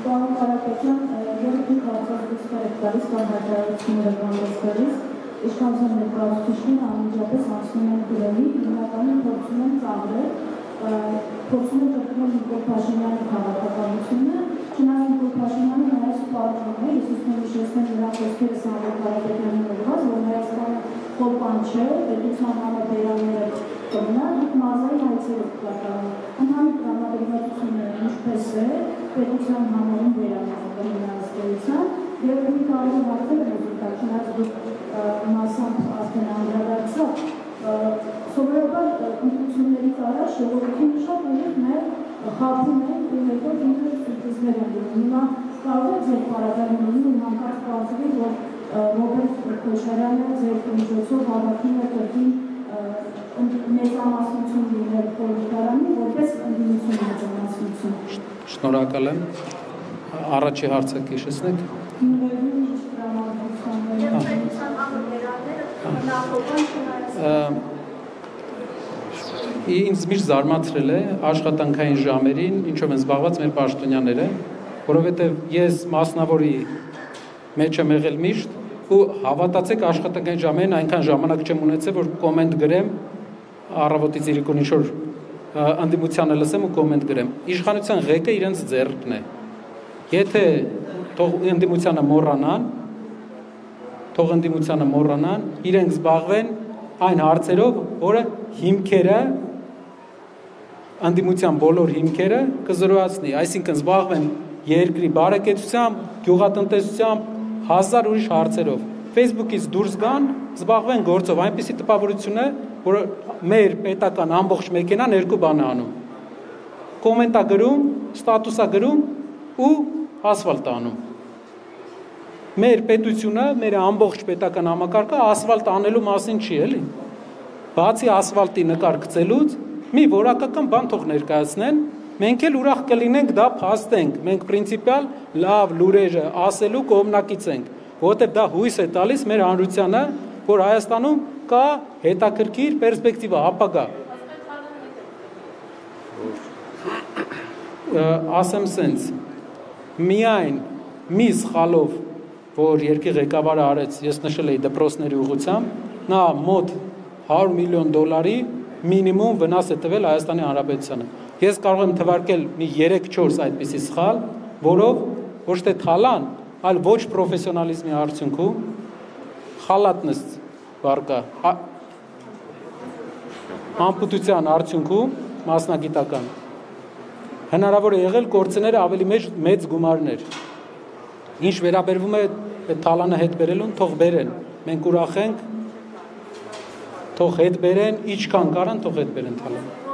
Պարոն Կարապետյան, երբ դուք արձագանքներ եք տալիս կամ հայտարարություններ եք անցկացրել, իշխանության ներկայացուցիչները անմիջապես անցնում են գրելի, հիմնականում փորձում են ծաղրել, փորձում են կրկնել Նիկոլ Փաշինյանի քաղաքականությունը, չնայած Նիկոլ Փաշինյանը նաև պարզում է, ես ուզում եմ հիշեցնել նրա խոսքերը Սամվել Կարապետյանին ուղղված, որ Հայաստանը խոպան չէ, պետության համաբերանները կմնան, դուք մարզային այցեր եք կատարում, ընդհանուր տրամադրվածությունները ինչպես է, պետության համարում վերանալու նրանցության, եւ մի կարևոր հարցեր են ուզում, չնայած դուք մասամբ արդեն անդրադարձաք, սովորաբար ընտրություններից առաջ ժողովրդին շատ նաև խաբում են ու հետո ինքը սուրպրիզներ են դնում։ Հիմա կարող է ձեր պարագայում ու հանկարծ կարծրի, որ Ռոբերտ Քոչարյանը ձեր միջոցով հավաքում է կրկին մեծամասնություն լինել խորհրդարանի, որպես ընդդիմություն մեծամասնություն։ Շնորհակալ եմ։ Առաջի հարցը հիշեցնեք։ Ինձ միշտ զարմացրել է աշխատանքային ժամերին, ինչով են զբաղված մեր պաշտոնյաները, որովհետև ես մասնավորի մեջ եմ եղել միշտ ու հավատացեք աշխատանքային ժամերին այնքան ժամանակ չեմ ունեցել, որ կոմենտ գրեմ առավոտից իրիկուն ինչ-որ ընդդիմությանը լսեմ ու կոմենտ գրեմ։ Իշխանության ղեկը իրենց ձեռքն է։ Եթե թող ընդդիմությանը մոռանան, իրենք զբաղվեն այն հարցերով, որը հիմքերը, ընդդիմության բոլոր հիմքերը կզրոյացնի, այսինքն զբաղվեն երկրի բարեկեցությամբ, գյուղատնտեսությամբ, հազար ուրիշ հարցերով։ Facebook-ից դուրս գան, զբաղվեն գործով, այնպիսի տպավորություն է, որ մեր պետական ամբողջ մեքենան երկու բան է անում։ Կոմենտա գրում, ստատուսա գրում ու ասֆալտ անում։ Մեր պետությունը, մեր ամբողջ պետական համակարգը ասֆալտ անելու մասին չի, էլի։ Բացի ասֆալտի նկար գծելուց, մի որակական բան թող ներկայացնեն, մենք էլ ուրախ կլինենք դա փաստենք, մենք պրինցիպիալ լավ լուրերը ասելու կողմնակից ենք, որովհետև դա հույս է տալիս մեր հանրությանը, որ Հայաստանում կա հետաքրքիր պերսպեկտիվա, ապագա։ Ասեմ սենց, միայն մի սխալով, որ երկրի ղեկավարը արեց, ես նշել էի դպրոցների ուղղությամբ, նա մոտ $100 միլիոն մինիմում վնաս է տվել Հայաստանի Հանրապետությանը։ Ես կարող եմ թվարկել մի 3-4 այդպիսի սխալ, որով ոչ թե թալան, այլ ոչ պրոֆեսիոնալիզմի արդյունքում խալատնս վարկա անպտության արդյունքում մասնագիտական հնարավոր է եղել կորցնել ավելի մեծ գումարներ։ Ինչ վերաբերվում է թալանը հետ բերելուն, թող բերեն, մենք ուրախ ենք, թող հետ բերեն, ինչքան կարան, թող հետ բերեն թալանը։